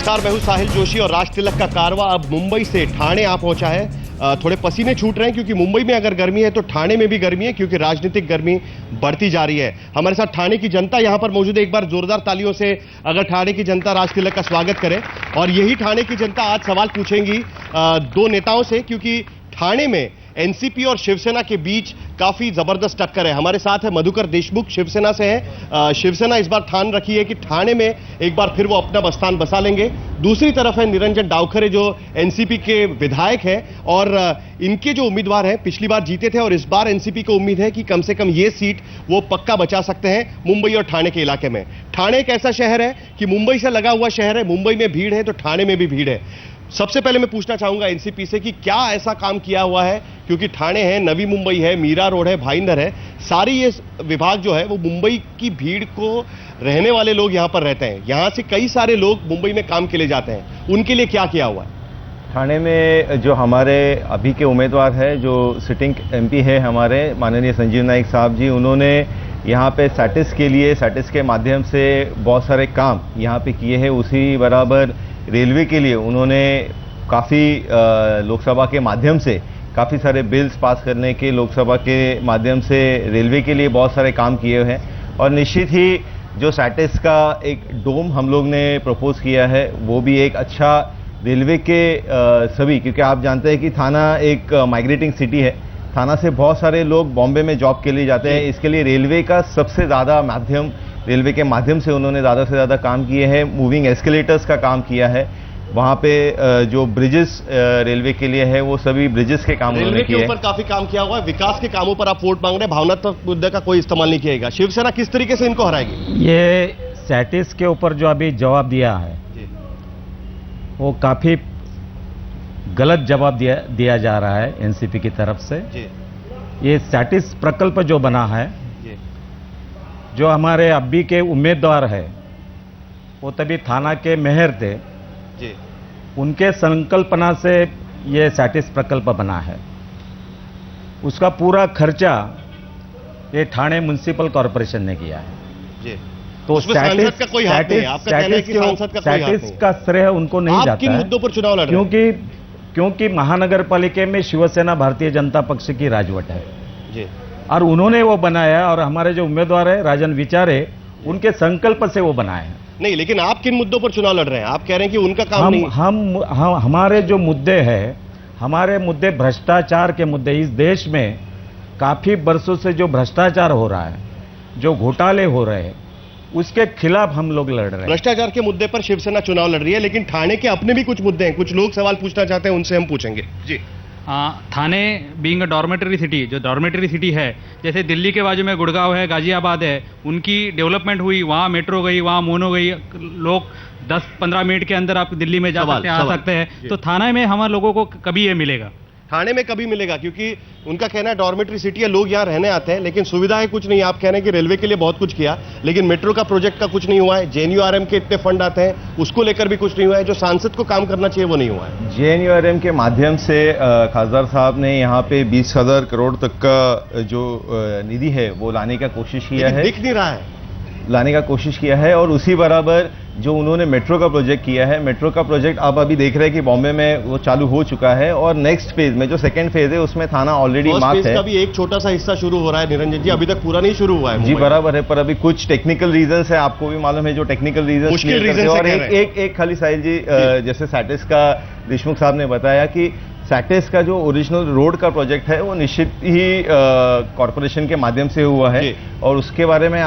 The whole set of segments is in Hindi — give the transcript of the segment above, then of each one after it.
नमस्कार, मैं हूं साहिल जोशी और राज तिलक का कारवां अब मुंबई से ठाणे आ पहुंचा है। थोड़े पसीने छूट रहे हैं क्योंकि मुंबई में अगर गर्मी है तो ठाणे में भी गर्मी है, क्योंकि राजनीतिक गर्मी बढ़ती जा रही है। हमारे साथ ठाणे की जनता यहां पर मौजूद है। एक बार जोरदार तालियों से अगर ठाणे की जनता राज तिलक का स्वागत करे। और यही ठाणे की जनता आज सवाल पूछेंगी दो नेताओं से, क्योंकि ठाणे में एनसीपी और शिवसेना के बीच काफी जबरदस्त टक्कर है। हमारे साथ है मधुकर देशमुख, शिवसेना से है। शिवसेना इस बार ठान रखी है कि ठाणे में एक बार फिर वो अपना बस्तान बसा लेंगे। दूसरी तरफ है निरंजन डावखरे, जो एनसीपी के विधायक हैं और इनके जो उम्मीदवार हैं पिछली बार जीते थे और इस बार एनसीपी को उम्मीद है कि कम से कम ये सीट वो पक्का बचा सकते हैं मुंबई और ठाणे के इलाके में। ठाणे एक ऐसा शहर है कि मुंबई से लगा हुआ शहर है, मुंबई में भीड़ है तो ठाणे में भी भीड़ है। सबसे पहले मैं पूछना चाहूंगा एनसीपी से कि क्या ऐसा काम किया हुआ है, क्योंकि ठाणे है, नवी मुंबई है, मीरा रोड है, भाईंदर है, सारी ये विभाग जो है वो मुंबई की भीड़ को रहने वाले लोग यहां पर रहते हैं। यहां से कई सारे लोग मुंबई में काम के लिए जाते हैं, उनके लिए क्या किया हुआ है? ठाणे में जो हमारे अभी के उम्मीदवार है, जो सिटिंग एमपी है हमारे माननीय संजीव नाइक साहब जी, उन्होंने यहाँ पे सैटिस के लिए, सैटिस के माध्यम से बहुत सारे काम यहाँ पे किए हैं। उसी बराबर रेलवे के लिए उन्होंने काफ़ी लोकसभा के माध्यम से काफ़ी सारे बिल्स पास करने के, लोकसभा के माध्यम से रेलवे के लिए बहुत सारे काम किए हैं। और निश्चित ही जो सैटिस का एक डोम हम लोग ने प्रपोज किया है, वो भी एक अच्छा रेलवे के सभी, क्योंकि आप जानते हैं कि थाना एक माइग्रेटिंग सिटी है। थाना से बहुत सारे लोग बॉम्बे में जॉब के लिए जाते हैं। इसके लिए रेलवे का सबसे ज़्यादा माध्यम, रेलवे के माध्यम से उन्होंने ज़्यादा से ज़्यादा काम किए हैं। मूविंग एस्केलेटर्स का काम किया है। वहाँ पे जो ब्रिजेस रेलवे के लिए है, वो सभी ब्रिजेस के काम उन्होंने किए। रेलवे के ऊपर काफी काम किया हुआ है। विकास के कामों पर आप वोट मांग रहे हैं, भावनात्मक मुद्दे का कोई इस्तेमाल नहीं किएगा। शिवसेना किस तरीके से इनको हराएगी? ये सैटिस के ऊपर जो अभी जवाब दिया है वो काफी गलत जवाब दिया जा रहा है एनसीपी की तरफ से। ये सैटिस प्रकल्प जो बना है, जो हमारे अभी के उम्मीदवार है वो तभी थाना के मेयर थे, उनके संकल्पना से ये सैटिस प्रकल्प बना है। उसका पूरा खर्चा ये ठाणे म्युनिसिपल कॉरपोरेशन ने किया है। तो सांसद का कोई हाथ नहीं है। आपका कहना है कि सांसद का कोई हाथ नहीं है। का श्रेय उनको नहीं जाता है। आप किन मुद्दों पर चुनाव लड़ रहे हैं? क्योंकि महानगर पालिका में शिवसेना भारतीय जनता पक्ष की राजवट है जी, और उन्होंने वो बनाया और हमारे जो उम्मीदवार है राजन विचारे, उनके संकल्प से वो बनाए हैं। नहीं, लेकिन आप किन मुद्दों पर चुनाव लड़ रहे हैं? आप कह रहे हैं कि उनका काम नहीं। हम हमारे जो मुद्दे हैं, हमारे मुद्दे भ्रष्टाचार के मुद्दे। इस देश में काफी वर्षों से जो भ्रष्टाचार हो रहा है, जो घोटाले हो रहे हैं, उसके खिलाफ हम लोग लड़ रहे हैं। भ्रष्टाचार के मुद्दे पर शिवसेना चुनाव लड़ रही है, लेकिन ठाणे के अपने भी कुछ मुद्दे हैं। कुछ लोग सवाल पूछना चाहते हैं, उनसे हम पूछेंगे जी। थाने बीइंग अ डॉर्मेटरी सिटी, जो डॉर्मेटरी सिटी है, जैसे दिल्ली के बाजू में गुड़गांव है, गाजियाबाद है, उनकी डेवलपमेंट हुई, वहाँ मेट्रो गई, वहाँ मोनो गई, लोग 10-15 मिनट के अंदर आप दिल्ली में जा सकते हैं, आ सकते हैं। तो थाने में हमारे लोगों को कभी ये मिलेगा? ठाणे में कभी मिलेगा, क्योंकि उनका कहना है डॉर्मेटरी सिटी है, लोग यहाँ रहने आते हैं, लेकिन सुविधाएं कुछ नहीं। आप कह रहे हैं कि रेलवे के लिए बहुत कुछ किया, लेकिन मेट्रो का प्रोजेक्ट का कुछ नहीं हुआ है। जेएनयूआरएम के इतने फंड आते हैं, उसको लेकर भी कुछ नहीं हुआ है। जो सांसद को काम करना चाहिए वो नहीं हुआ है। जेएनयूआरएम के माध्यम से खासदार साहब ने यहाँ पे 20,000 करोड़ तक का जो निधि है वो लाने का कोशिश किया है, दिख नहीं रहा है, लाने का कोशिश किया है। और उसी बराबर जो उन्होंने मेट्रो का प्रोजेक्ट किया है, मेट्रो का प्रोजेक्ट आप अभी देख रहे हैं कि बॉम्बे में वो चालू हो चुका है। और नेक्स्ट फेज में जो सेकंड फेज है, उसमें थाना ऑलरेडी मार्क है। अभी एक छोटा सा हिस्सा शुरू हो रहा है निरंजन जी, अभी तक पूरा नहीं शुरू हुआ है। जी बराबर है, पर अभी कुछ टेक्निकल रीजंस है, आपको भी मालूम है जो टेक्निकल रीजंस। मुश्किल रीजन और एक खाली साहिल जी, जैसे सैटिस का देशमुख साहब ने बताया कि सैटिस का जो ओरिजिनल रोड का प्रोजेक्ट है वो निश्चित ही कॉरपोरेशन के माध्यम से हुआ है। और उसके बारे में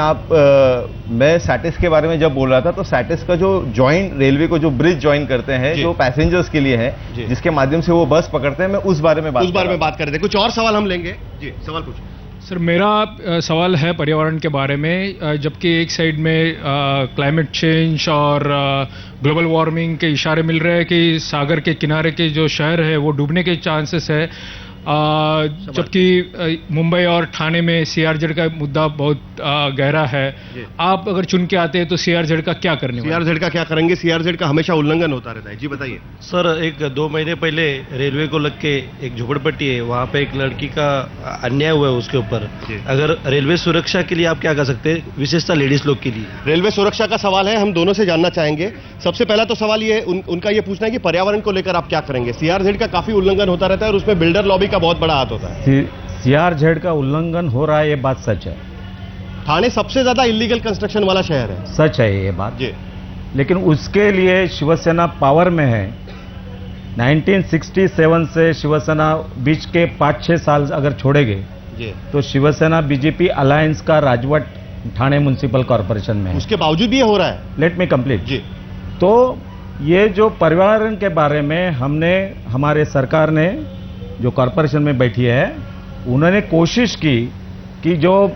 मैं सैटिस के बारे में जब बोल रहा था, तो सैटिस का जो जॉइंट रेलवे को जो ब्रिज ज्वाइन करते हैं, जो पैसेंजर्स के लिए है, जिसके माध्यम से वो बस पकड़ते हैं, मैं उस बारे में बात कर रहे थे। कुछ और सवाल हम लेंगे जी, सवाल पूछो। सर, मेरा सवाल है पर्यावरण के बारे में। जबकि एक साइड में क्लाइमेट चेंज और ग्लोबल वार्मिंग के इशारे मिल रहे हैं कि सागर के किनारे के जो शहर है वो डूबने के चांसेस है, जबकि मुंबई और ठाणे में सीआरजेड का मुद्दा बहुत गहरा है। आप अगर चुन के आते हैं तो सीआरजेड का क्या करने वाले? सीआरजेड का क्या करेंगे? सीआरजेड का हमेशा उल्लंघन होता रहता है। जी बताइए सर, 1-2 महीने पहले रेलवे को लग के एक झोपड़पट्टी है, वहाँ पे एक लड़की का अन्याय हुआ है उसके ऊपर। अगर रेलवे सुरक्षा के लिए आप क्या कर सकते हैं, विशेषतः लेडीज लोग के लिए? रेलवे सुरक्षा का सवाल है, हम दोनों से जानना चाहेंगे। सबसे पहला तो सवाल ये उनका ये पूछना है कि पर्यावरण को लेकर आप क्या करेंगे? सीआरजेड का काफी उल्लंघन होता रहता है और उसमें बिल्डर लॉबी का बहुत बड़ा हाथ होता है। सीआरजेड का उल्लंघन हो रहा है, ये बात सच है। ठाणे सबसे ज्यादा इलीगल कंस्ट्रक्शन वाला शहर है। सच है ये बात जी। लेकिन उसके लिए शिवसेना पावर में है। 1967 से शिवसेना बीच के 5-6 साल अगर छोड़ेंगे जी तो शिवसेना बीजेपी अलायंस का राजवट ठाणे म्युनिसिपल कॉरपोरेशन में है। उसके बावजूद भी ये हो रहा है। Let me complete. जी। तो ये जो पर्यावरण के बारे में हमारे सरकार ने जो कॉरपोरेशन में बैठी है, उन्होंने कोशिश की कि जो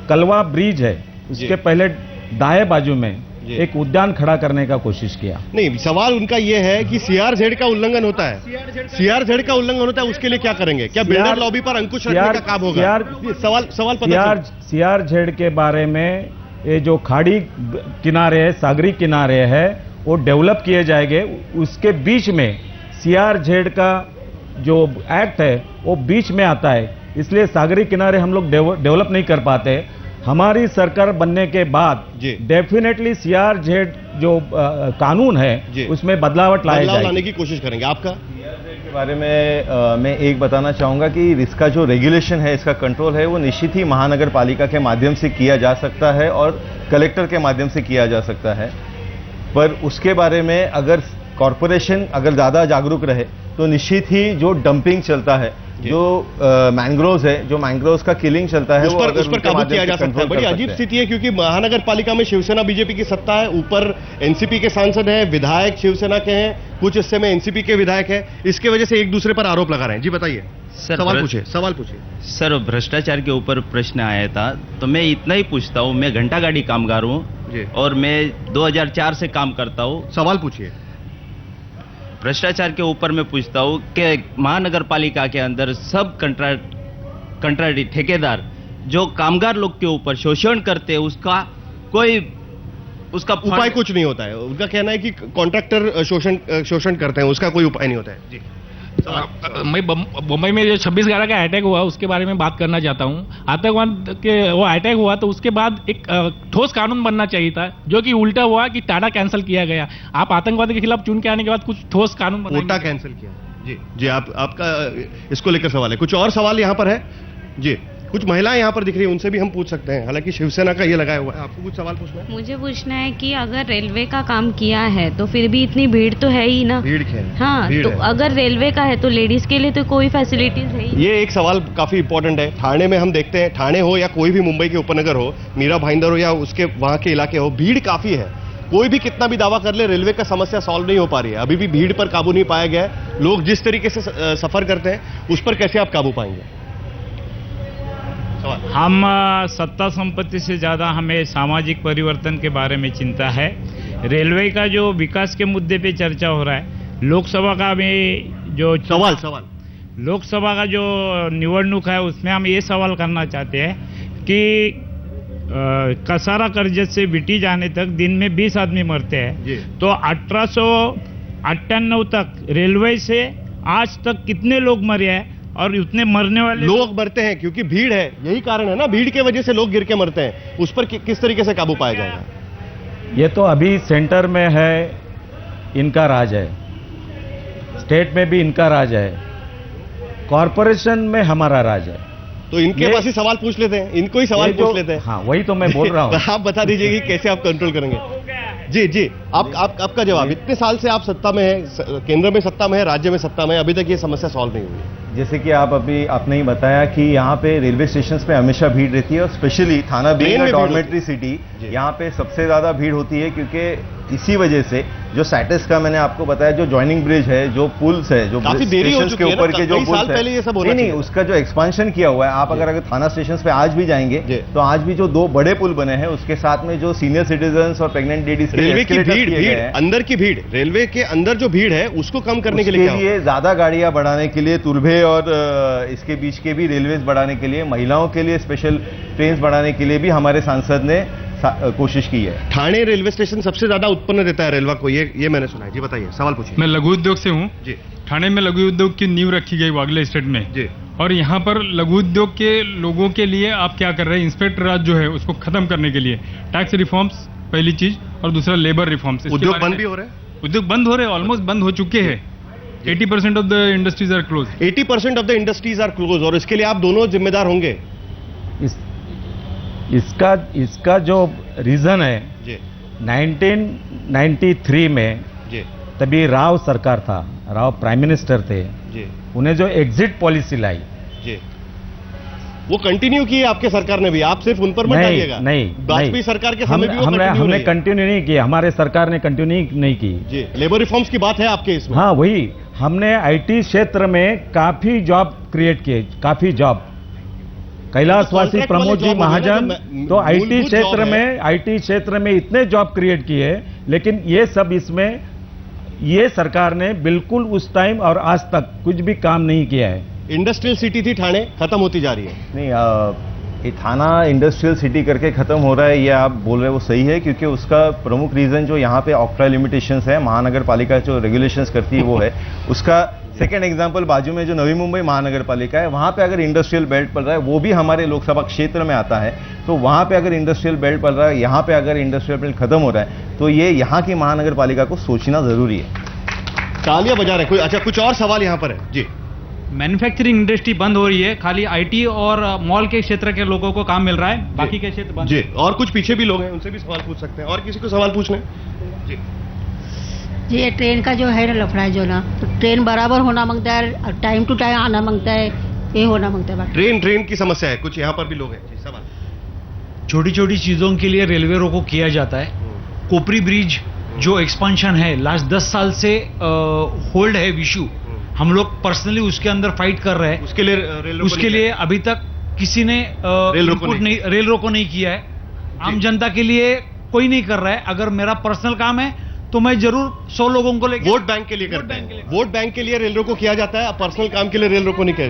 कलवा ब्रिज है उसके पहले दाएं बाजू में एक उद्यान खड़ा करने का कोशिश किया। नहीं, सवाल उनका ये है कि सीआरजेड का उल्लंघन होता है। सीआरजेड का उल्लंघन होता है, उसके लिए क्या करेंगे? क्या बिल्डर लॉबी पर अंकुश रखने का काम होगा? सवाल पता सीआरजेड के बारे में ये जो खाड़ी किनारे है, सागरी किनारे है, वो डेवलप किए जाएंगे। उसके बीच में सीआरजेड का जो एक्ट है वो बीच में आता है, इसलिए सागरी किनारे हम लोग डेवलप नहीं कर पाते। हमारी सरकार बनने के बाद डेफिनेटली सीआरजेड जो कानून है उसमें बदलाव लाने की कोशिश करेंगे। आपका के बारे में मैं एक बताना चाहूँगा कि इसका जो रेगुलेशन है, इसका कंट्रोल है, वो निश्चित ही महानगर पालिका के माध्यम से किया जा सकता है और कलेक्टर के माध्यम से किया जा सकता है। पर उसके बारे में अगर कॉरपोरेशन अगर ज़्यादा जागरूक रहे तो निश्चित ही जो डंपिंग चलता है, जो मैंग्रोव्स है, जो मैंग्रोव्स का किलिंग चलता है, उस पर काबू किया जा सकता है। बड़ी अजीब स्थिति है क्योंकि महानगर पालिका में शिवसेना बीजेपी की सत्ता है, ऊपर एनसीपी के सांसद हैं, विधायक शिवसेना के हैं, कुछ हिस्से में एनसीपी के विधायक हैं। इसके वजह से एक दूसरे पर आरोप लगा रहे हैं। जी बताइए सर, सवाल पूछिए। सर, भ्रष्टाचार के ऊपर प्रश्न आया था, तो मैं इतना ही पूछता हूँ। मैं घंटा गाड़ी कामगार हूँ और मैं 2004 से काम करता हूँ। सवाल पूछिए। भ्रष्टाचार के ऊपर मैं पूछता हूँ कि महानगर पालिका के अंदर सब कंट्राक्टी ठेकेदार जो कामगार लोग के ऊपर शोषण करते हैं, उसका उपाय कुछ नहीं होता है। उनका कहना है कि कॉन्ट्रैक्टर शोषण करते हैं, उसका कोई उपाय नहीं होता है। जी। मैं मुंबई में जो 26/11 का अटैक हुआ उसके बारे में बात करना चाहता हूँ। आतंकवाद के वो अटैक हुआ तो उसके बाद एक ठोस कानून बनना चाहिए था, जो कि उल्टा हुआ कि टाटा कैंसिल किया गया। आप आतंकवाद के खिलाफ चुन के आने के बाद कुछ ठोस कानून कोटा कैंसिल किया। जी जी, आपका इसको लेकर सवाल है। कुछ और सवाल यहाँ पर है? जी, कुछ महिलाएं यहाँ पर दिख रही है, उनसे भी हम पूछ सकते हैं, हालांकि शिवसेना का ये लगाया हुआ है। आपको कुछ सवाल पूछना है? मुझे पूछना है कि अगर रेलवे का काम किया है तो फिर भी इतनी भीड़ तो है ही ना। भीड़ है। हाँ, तो अगर रेलवे का है तो लेडीज के लिए तो कोई फैसिलिटीज है ही। ये एक सवाल काफी इंपॉर्टेंट है। ठाणे में हम देखते हैं, ठाणे हो या कोई भी मुंबई के उपनगर हो, मीरा भाईंदर हो या उसके वहाँ के इलाके हो, भीड़ काफी है। कोई भी कितना भी दावा कर ले, रेलवे का समस्या सॉल्व नहीं हो पा रही है। अभी भी भीड़ पर काबू नहीं पाया गया है। लोग जिस तरीके से सफर करते हैं उस पर कैसे आप काबू पाएंगे? हम सत्ता संपत्ति से ज़्यादा हमें सामाजिक परिवर्तन के बारे में चिंता है। रेलवे का जो विकास के मुद्दे पे चर्चा हो रहा है, लोकसभा का में जो सवाल लोकसभा का जो निवडणूक है उसमें हम ये सवाल करना चाहते हैं कि कसारा कर्जत से बिटी जाने तक दिन में 20 आदमी मरते हैं, तो 1898 तक रेलवे से आज तक कितने लोग मरे हैं और उतने मरने वाले लोग मरते हैं क्योंकि भीड़ है। यही कारण है ना, भीड़ के वजह से लोग गिर के मरते हैं। उस पर किस तरीके से काबू पाया जाएगा? ये तो अभी सेंटर में है, इनका राज है, स्टेट में भी इनका राज है, कॉरपोरेशन में हमारा राज है। तो इनके पास ही सवाल पूछ लेते हैं, इनको ही सवाल पूछ लेते हैं। हाँ, वही तो मैं बोल रहा हूँ। आप बता दीजिए कि कैसे आप कंट्रोल करेंगे। जी, आपका जवाब। इतने साल से आप सत्ता में है, केंद्र में सत्ता में है, राज्य में सत्ता में है, अभी तक ये समस्या सॉल्व नहीं हुई। जैसे कि आपने ही बताया कि यहाँ पे रेलवे स्टेशन पे हमेशा भीड़ रहती है और स्पेशली थाना बीइंग अ डॉर्मेटरी सिटी, यहाँ पे सबसे ज्यादा भीड़ होती है क्योंकि इसी वजह से जो सैटिस का मैंने आपको बताया, जो जॉइनिंग ब्रिज है, जो पुल्स है, जो काफी देरी हो स्टेशंस चुकी के है ना, ऊपर के जो कई पुल्स साल पहले ये सब होना नहीं, चाहिए। उसका जो एक्सपांशन किया हुआ है, आप अगर थाना स्टेशन पे आज भी जाएंगे तो आज भी जो 2 बड़े पुल बने हैं, उसके साथ में जो सीनियर सिटीजन और प्रेग्नेंट लेडीज के रेलवे की escalators भीड़ किए गए भीड़ हैं, अंदर की भीड़, रेलवे के अंदर जो भीड़ है उसको कम करने के लिए क्या उसके लिए ज्यादा गाड़ियां बढ़ाने के लिए, तुर्भे और इसके बीच के भी रेलवेज बढ़ाने के लिए, महिलाओं के लिए स्पेशल ट्रेन बढ़ाने के लिए भी हमारे सांसद ने कोशिश की है। ठाणे रेलवे स्टेशन सबसे ज्यादा उत्पन्न देता है रेलवे को, ये मैंने सुना है। जी बताइए, सवाल पूछिए। मैं लघु उद्योग से हूँ जी ठाणे में लघु उद्योग की नींव रखी गई वागले स्टेट में जी और यहाँ पर लघु उद्योग के लोगों के लिए आप क्या कर रहे हैं? इंस्पेक्टर राज जो है उसको खत्म करने के लिए टैक्स रिफॉर्म्स पहली चीज और दूसरा लेबर रिफॉर्म्स। उद्योग बंद भी हो रहे हैं, उद्योग बंद हो रहे हैं, ऑलमोस्ट बंद हो चुके हैं। 80% of the industries are close. 80% of the industries are close और इसके लिए आप दोनों जिम्मेदार होंगे। इसका जो रीजन है, जी 1993 में जी तभी राव सरकार था, राव प्राइम मिनिस्टर थे, जी उन्हें जो एग्जिट पॉलिसी लाई, जी वो कंटिन्यू की है आपके सरकार ने भी, आप सिर्फ उन पर मत डालिएगा। नहीं वाजपेयी सरकार के समय भी वो हमने continue हमने नहीं है। कंटिन्यू नहीं किया, हमारे सरकार ने कंटिन्यू नहीं की। जी लेबर रिफॉर्म्स की बात है आपके इसमें। हाँ वही, हमने आईटी क्षेत्र में काफी जॉब क्रिएट किए, काफी जॉब। कैलाशवासी कॉन्ट्रैक्ट वाले प्रमोद जी जॉब हो गए ना, महाजन जो तो आईटी मूलभूत जॉब क्षेत्र है। में इतने जॉब क्रिएट किए, लेकिन ये सब इसमें ये सरकार ने बिल्कुल उस टाइम और आज तक कुछ भी काम नहीं किया है। इंडस्ट्रियल सिटी थी ठाणे, खत्म होती जा रही है। नहीं, ये थाना इंडस्ट्रियल सिटी करके खत्म हो रहा है, ये आप बोल रहे हैं वो सही है, क्योंकि उसका प्रमुख रीजन जो यहाँ पे ऑक्ट्रा लिमिटेशंस है, महानगर पालिका जो रेगुलेशंस करती है वो है। उसका सेकंड एग्जांपल बाजू में जो नवी मुंबई महानगर पालिका है, वहाँ पे अगर इंडस्ट्रियल बेल्ट पड़ रहा है, वो भी हमारे लोकसभा क्षेत्र में आता है, तो वहाँ पे अगर इंडस्ट्रियल बेल्ट पड़ रहा है, यहाँ पे अगर इंडस्ट्रियल बेल्ट खत्म हो रहा है, तो ये यहाँ की महानगर पालिका को सोचना जरूरी है। तालियां बजा रहे हैं। अच्छा, कुछ और सवाल यहाँ पर है। जी मैन्युफैक्चरिंग इंडस्ट्री बंद हो रही है, खाली आईटी और मॉल के क्षेत्र के लोगों को काम मिल रहा है, बाकी के क्षेत्र बंद। जी और कुछ पीछे भी लोग हैं, उनसे भी सवाल पूछ सकते हैं। और किसी को सवाल पूछना है? जी जी ये ट्रेन का जो है ना लफड़ा है जो ना, तो ट्रेन बराबर होना मांगता है, टाइम टू टाइम आना मांगता है, ये होना मांगता है। ट्रेन की समस्या है, कुछ यहाँ पर भी लोग हैं। जी सवाल। छोटी छोटी चीज़ों के लिए रेलवे रोको किया जाता है। कोपरी ब्रिज जो एक्सपांशन है लास्ट 10 साल से होल्ड है इशू, हम लोग पर्सनली उसके अंदर फाइट कर रहे हैं। उसके लिए अभी तक किसी ने रेल रोको नहीं किया है। आम जनता के लिए कोई नहीं कर रहा है। अगर मेरा पर्सनल काम है तो मैं जरूर 100 लोगों को लेकर वोट बैंक के लिए करते हैं। वोट बैंक के लिए रेल रोको किया जाता है, पर्सनल काम के लिए रेल रोको नहीं किया।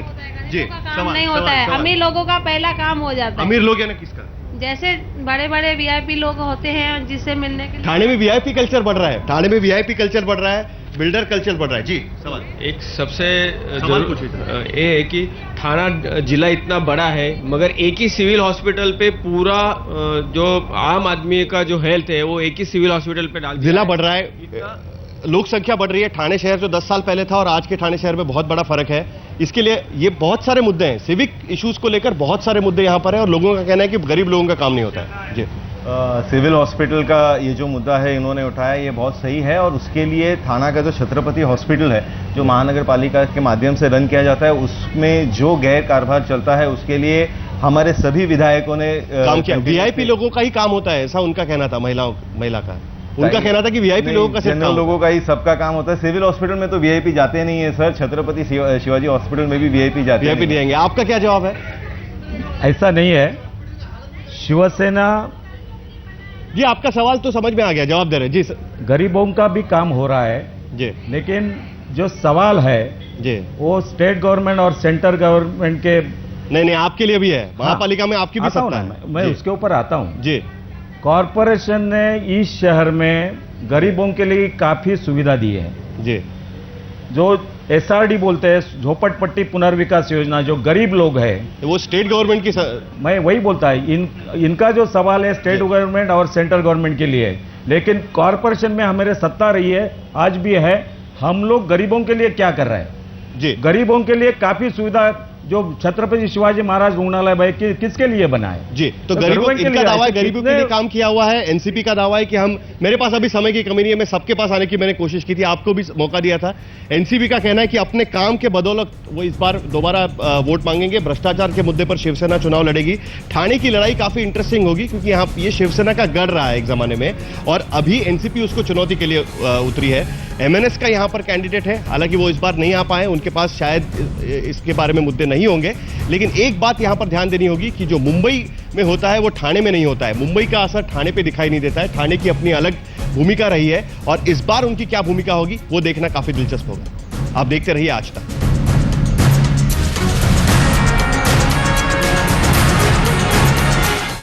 जी काम नहीं होता है, अमीर लोगों का पहला काम हो जाता है। अमीर लोग है ना, किसका? जैसे बड़े बड़े वीआईपी लोग होते हैं जिससे मिलने के लिए। ठाणे में वीआईपी कल्चर बढ़ रहा है, ठाणे में वीआईपी कल्चर बढ़ रहा है, बिल्डर कल्चर बढ़ रहा है। जी सवाल। एक सबसे ये है कि थाना जिला इतना बड़ा है, मगर एक ही सिविल हॉस्पिटल पे पूरा जो आम आदमी का जो हेल्थ है वो एक ही सिविल हॉस्पिटल पे डाल दिया। जिला बढ़ रहा है, लोक संख्या बढ़ रही है। ठाणे शहर जो 10 साल पहले था और आज के ठाणे शहर में बहुत बड़ा फर्क है। इसके लिए ये बहुत सारे मुद्दे हैं, सिविक इश्यूज को लेकर बहुत सारे मुद्दे यहाँ पर है और लोगों का कहना है कि गरीब लोगों का काम नहीं होता है। जी सिविल हॉस्पिटल का ये जो मुद्दा है इन्होंने उठाया, ये बहुत सही है और उसके लिए थाना का जो छत्रपति हॉस्पिटल है जो महानगर पालिका के माध्यम से रन किया जाता है, उसमें जो गैर कारभार चलता है उसके लिए हमारे सभी विधायकों ने काम किया। वीआईपी लोगों का ही काम होता है, ऐसा उनका कहना था। महिला का उनका कहना था कि वीआईपी लोगों का जनरल लोगों का ही सबका काम होता है। सिविल हॉस्पिटल में तो वीआईपी जाते नहीं है सर, छत्रपति शिवाजी हॉस्पिटल में भी वीआईपी जाते हैं। वीआईपी देंगे। आपका क्या जवाब है? ऐसा नहीं है। शिवसेना जी आपका सवाल तो समझ में आ गया, जवाब दे रहे। जी गरीबों का भी काम हो रहा है जी, लेकिन जो सवाल है जी वो स्टेट गवर्नमेंट और सेंट्रल गवर्नमेंट के नहीं आपके लिए भी है। महापालिका में आपकी भी सत्ता है। मैं उसके ऊपर आता हूं। जी कॉरपोरेशन ने इस शहर में गरीबों के लिए काफी सुविधा दी है। जी जो एसआरडी बोलते हैं, झोपड़पट्टी पुनर्विकास योजना, जो गरीब लोग हैं वो स्टेट गवर्नमेंट की मैं वही बोलता है। इनका जो सवाल है स्टेट गवर्नमेंट और सेंट्रल गवर्नमेंट के लिए, लेकिन कॉरपोरेशन में हमारे सत्ता रही है, आज भी है। हम लोग गरीबों के लिए क्या कर रहे हैं? जी गरीबों के लिए काफी सुविधा जो छत्रपति शिवाजी महाराज रुग्णालय भाई किसके लिए बना है? जी, तो गरीबों इनका दावा है गरीबों के लिए काम किया हुआ है। एनसीपी का दावा है कि हम, मेरे पास अभी समय की कमी नहीं है, मैं सबके पास आने की मैंने कोशिश की थी, आपको भी मौका दिया था। एनसीपी का कहना है कि अपने काम के बदौलत वो इस बार दोबारा वोट मांगेंगे। भ्रष्टाचार के मुद्दे पर शिवसेना चुनाव लड़ेगी। ठाणे की लड़ाई काफी इंटरेस्टिंग होगी क्योंकि यहाँ ये शिवसेना का गढ़ रहा है एक जमाने में, और अभी एनसीपी उसको चुनौती के लिए उतरी है। एमएनएस का यहाँ पर कैंडिडेट है, हालांकि वो इस बार नहीं आ पाए, उनके पास शायद इसके बारे में मुद्दे नहीं होंगे। लेकिन एक बात यहाँ पर ध्यान देनी होगी कि जो मुंबई में होता है वो ठाणे में नहीं होता है। मुंबई का असर ठाणे पे दिखाई नहीं देता है। ठाणे की अपनी अलग भूमिका रही है और इस बार उनकी क्या भूमिका होगी वो देखना काफी दिलचस्प होगा। आप देखते रहिए आज तक।